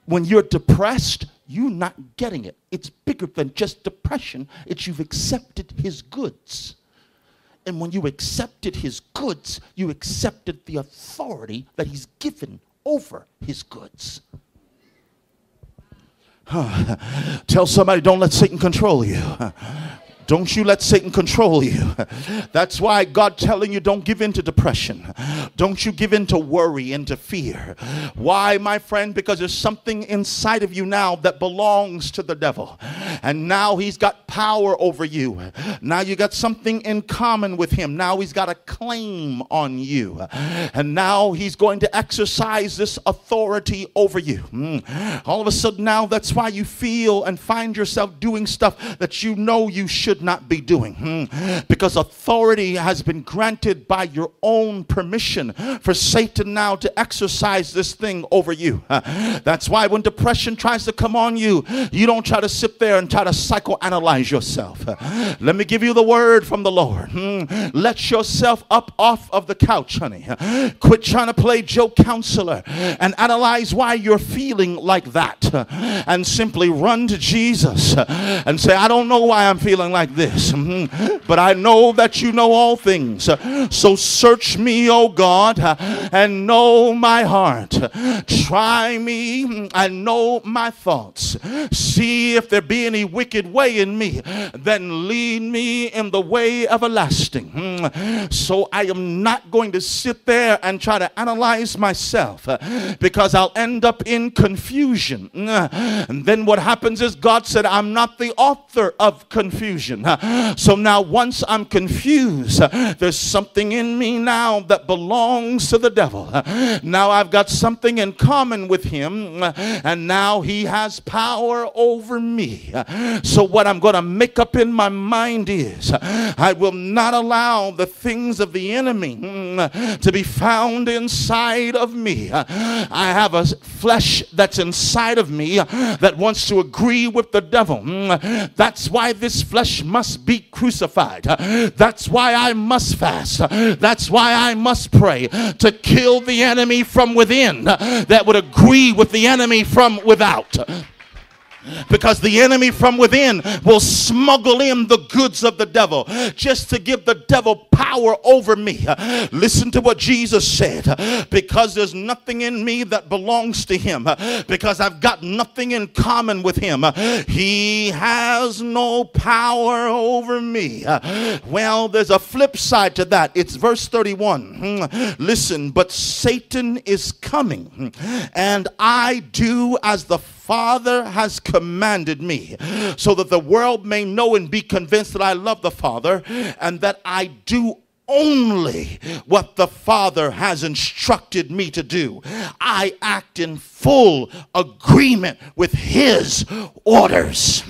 When you're depressed, you're not getting it. It's bigger than just depression. It's you've accepted his goods. And when you accepted his goods, you accepted the authority that he's given over his goods. Tell somebody, don't let Satan control you. Don't you let Satan control you. That's why God telling you don't give in to depression. Don't you give in to worry and to fear. Why, my friend? Because there's something inside of you now that belongs to the devil. And now he's got power over you. Now you got something in common with him. Now he's got a claim on you. And now he's going to exercise this authority over you. All of a sudden now that's why you feel and find yourself doing stuff that you know you should not be doing, because authority has been granted by your own permission for Satan now to exercise this thing over you. That's why when depression tries to come on you, you don't try to sit there and try to psychoanalyze yourself. Let me give you the word from the Lord. Let yourself up off of the couch, honey. Quit trying to play Joe Counselor and analyze why you're feeling like that, and simply run to Jesus and say, I don't know why I'm feeling like this, but I know that you know all things. So search me, O God, and know my heart. Try me and know my thoughts. See if there be any wicked way in me, then lead me in the way everlasting. So I am not going to sit there and try to analyze myself, because I'll end up in confusion. And then what happens is God said, I'm not the author of confusion. So now once I'm confused, there's something in me now that belongs to the devil. Now I've got something in common with him, and now he has power over me. So what I'm going to make up in my mind is I will not allow the things of the enemy to be found inside of me. I have a flesh that's inside of me that wants to agree with the devil. That's why this flesh must be crucified. That's why I must fast. That's why I must pray to kill the enemy from within that would agree with the enemy from without. Because the enemy from within will smuggle in the goods of the devil just to give the devil power over me. Listen to what Jesus said. Because there's nothing in me that belongs to him, because I've got nothing in common with him, he has no power over me. Well, there's a flip side to that. It's verse 31. Listen, but Satan is coming, and I do as the Father has commanded me, so that the world may know and be convinced that I love the Father, and that I do only what the Father has instructed me to do. I act in full agreement with his orders.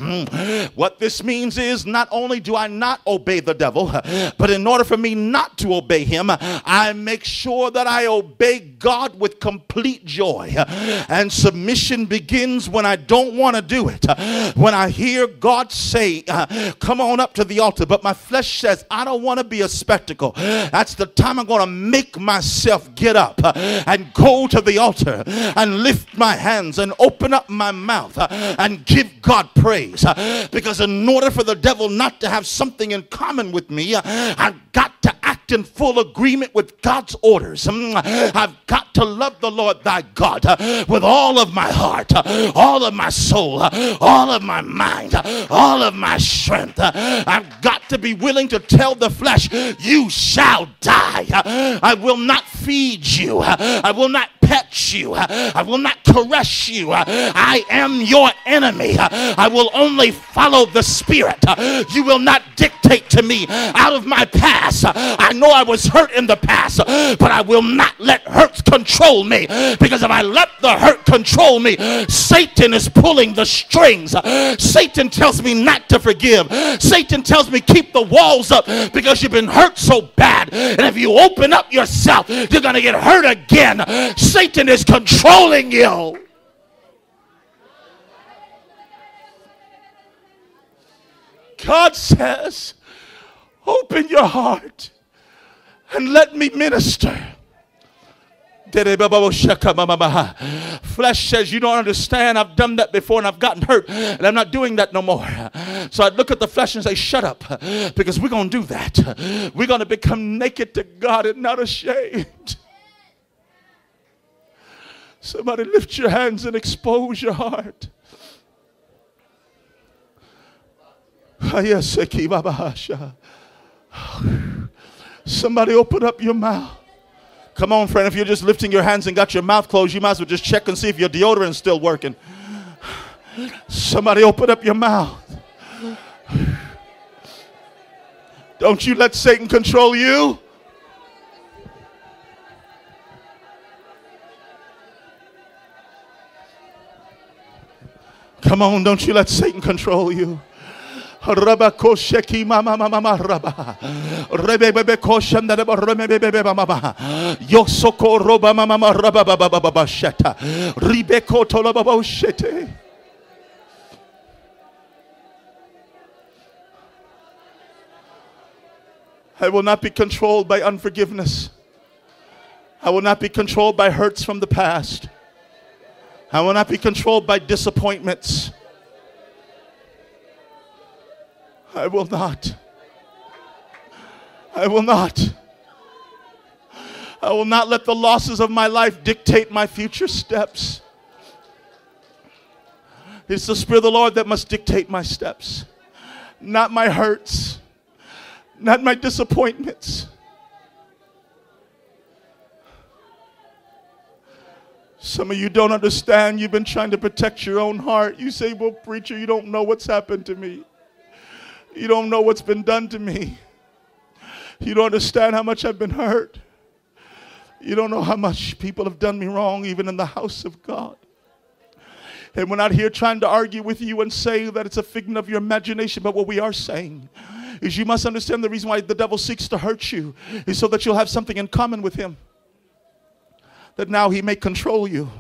What this means is not only do I not obey the devil, but in order for me not to obey him, I make sure that I obey God with complete joy. And submission begins when I don't want to do it. When I hear God say, come on up to the altar, but my flesh says, I don't want to be a spectacle. That's the time I'm going to make myself get up and go to the altar and lift my hands and open up my mouth and give God praise. Because in order for the devil not to have something in common with me, I've got to act in full agreement with God's orders. I've got to love the Lord thy God with all of my heart, all of my soul, all of my mind, all of my strength. I've got to be willing to tell the flesh, you shall die. I will not feed you. I will not pet you. I will not caress you. I am your enemy. I will only follow the Spirit. You will not dictate to me out of my past. I know I was hurt in the past, but I will not let hurt control me, because if I let the hurt control me, Satan is pulling the strings. Satan tells me not to forgive. Satan tells me keep the walls up because you've been hurt so bad, and if you open up yourself, you're going to get hurt again. Satan is controlling you. God says, open your heart and let me minister. Flesh says, you don't understand. I've done that before and I've gotten hurt and I'm not doing that no more. So I look at the flesh and say, shut up, because we're going to do that. We're going to become naked to God and not ashamed. Somebody lift your hands and expose your heart. Somebody open up your mouth. Come on, friend. If you're just lifting your hands and got your mouth closed, you might as well just check and see if your deodorant's still working. Somebody open up your mouth. Don't you let Satan control you. Come on, don't you let Satan control you. Rabakosheki mama mama raba. Rebebe koshanda rebebe mama. Yosoko roba mama raba baba sheta. Ribeko tolaba shete. I will not be controlled by unforgiveness. I will not be controlled by hurts from the past. I will not be controlled by disappointments. I will not. I will not. I will not let the losses of my life dictate my future steps. It's the Spirit of the Lord that must dictate my steps, not my hurts, not my disappointments. Some of you don't understand. You've been trying to protect your own heart. You say, well, preacher, you don't know what's happened to me. You don't know what's been done to me. You don't understand how much I've been hurt. You don't know how much people have done me wrong, even in the house of God. And we're not here trying to argue with you and say that it's a figment of your imagination, but what we are saying is you must understand the reason why the devil seeks to hurt you is so that you'll have something in common with him. That now he may control you.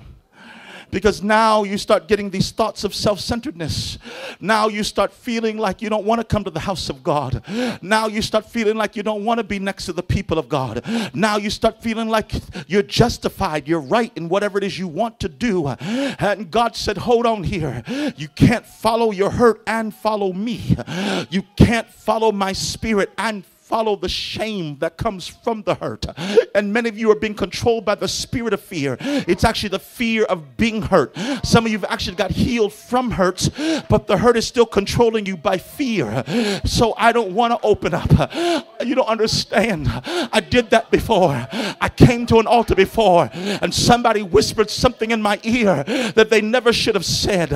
Because now you start getting these thoughts of self-centeredness. Now you start feeling like you don't want to come to the house of God. Now you start feeling like you don't want to be next to the people of God. Now you start feeling like you're justified, you're right in whatever it is you want to do. And God said, hold on here. You can't follow your hurt and follow me. You can't follow my spirit and follow the shame that comes from the hurt. And many of you are being controlled by the spirit of fear. It's actually the fear of being hurt. Some of you have actually got healed from hurts, but the hurt is still controlling you by fear. So I don't want to open up. You don't understand. I did that before. I came to an altar before and somebody whispered something in my ear that they never should have said.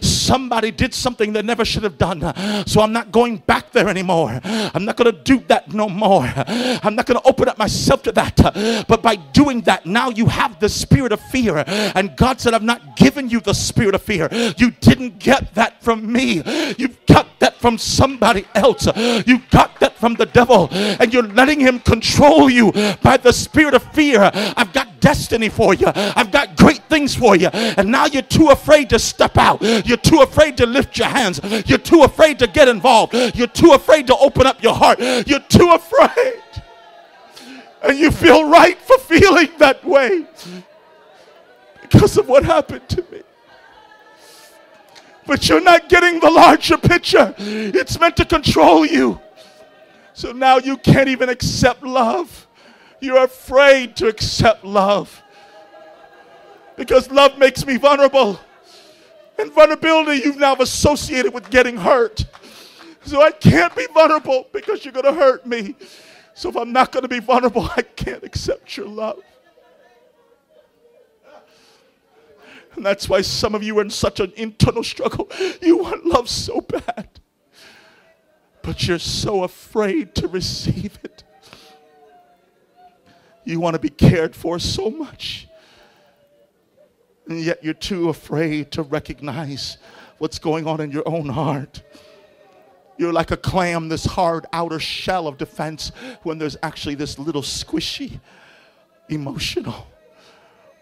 Somebody did something they never should have done. So I'm not going back there anymore. I'm not going to do that no more. I'm not going to open up myself to that. But by doing that, now you have the spirit of fear. And God said, I've not given you the spirit of fear. You didn't get that from me. You've got that from somebody else. You got that from the devil. And you're letting him control you by the spirit of fear. I've got destiny for you. I've got great things for you. And now you're too afraid to step out. You're too afraid to lift your hands. You're too afraid to get involved. You're too afraid to open up your heart. You're too afraid. And you feel right for feeling that way because of what happened to me. But you're not getting the larger picture. It's meant to control you. So now you can't even accept love. You're afraid to accept love because love makes me vulnerable. And vulnerability you've now associated with getting hurt. So I can't be vulnerable because you're going to hurt me. So if I'm not going to be vulnerable, I can't accept your love. And that's why some of you are in such an internal struggle. You want love so bad, but you're so afraid to receive it. You want to be cared for so much, and yet you're too afraid to recognize what's going on in your own heart. You're like a clam, this hard outer shell of defense, when there's actually this little squishy, emotional,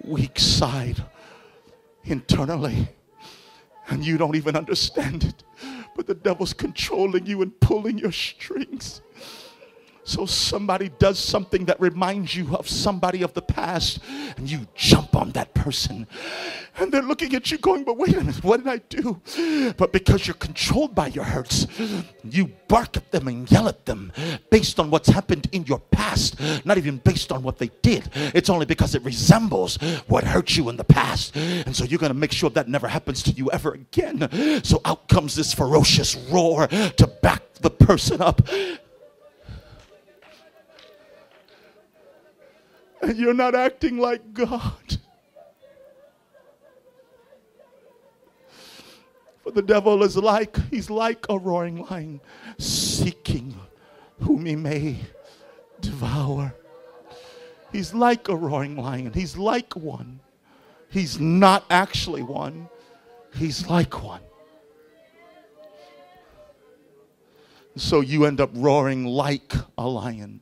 weak side internally. And you don't even understand it. But the devil's controlling you and pulling your strings So somebody does something that reminds you of somebody of the past, and you jump on that person. And they're looking at you going, but wait a minute, what did I do? But because you're controlled by your hurts, you bark at them and yell at them based on what's happened in your past, not even based on what they did. It's only because it resembles what hurt you in the past. And so you're going to make sure that never happens to you ever again. So out comes this ferocious roar to back the person up. And you're not acting like God. For the devil is he's like a roaring lion, seeking whom he may devour. He's like a roaring lion. He's like one. He's not actually one. He's like one. So you end up roaring like a lion.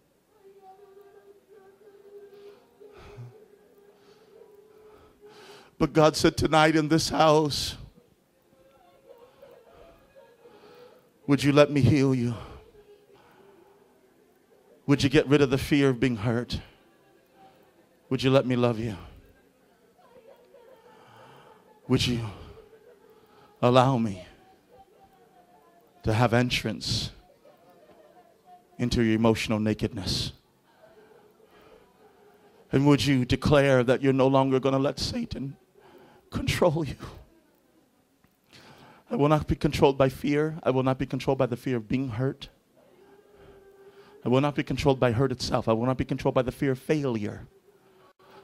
But God said tonight in this house, would you let me heal you? Would you get rid of the fear of being hurt? Would you let me love you? Would you allow me to have entrance into your emotional nakedness? And would you declare that you're no longer going to let Satan control you? I will not be controlled by fear. I will not be controlled by the fear of being hurt. I will not be controlled by hurt itself. I will not be controlled by the fear of failure.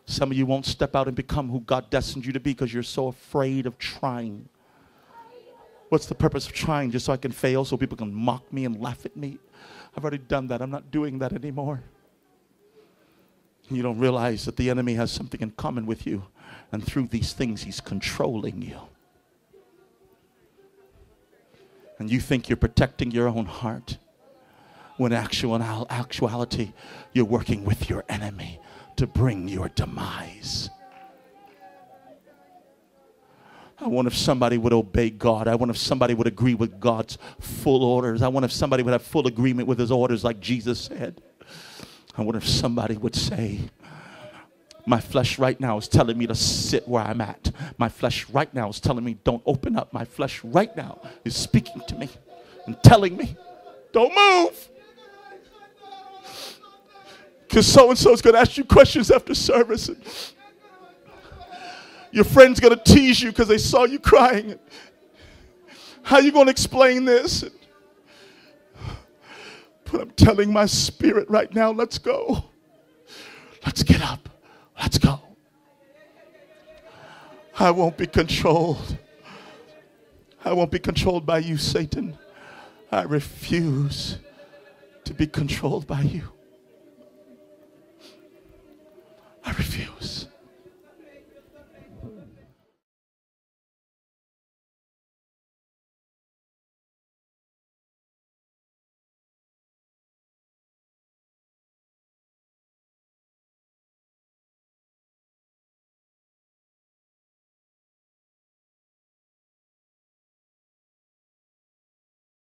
Some of you won't step out and become who God destined you to be because you're so afraid of trying. What's the purpose of trying? Just so I can fail, so people can mock me and laugh at me? I've already done that. I'm not doing that anymore. You don't realize that the enemy has something in common with you, and through these things he's controlling you. And you think you're protecting your own heart, when actuality you're working with your enemy to bring your demise. I wonder if somebody would obey God. I wonder if somebody would agree with God's full orders. I wonder if somebody would have full agreement with his orders like Jesus said. I wonder if somebody would say, my flesh right now is telling me to sit where I'm at. My flesh right now is telling me don't open up. My flesh right now is speaking to me and telling me don't move. Because so-and-so is going to ask you questions after service. And your friend's going to tease you because they saw you crying. How are you going to explain this? But I'm telling my spirit right now, let's go. Let's get up. Let's go. I won't be controlled. I won't be controlled by you, Satan. I refuse to be controlled by you.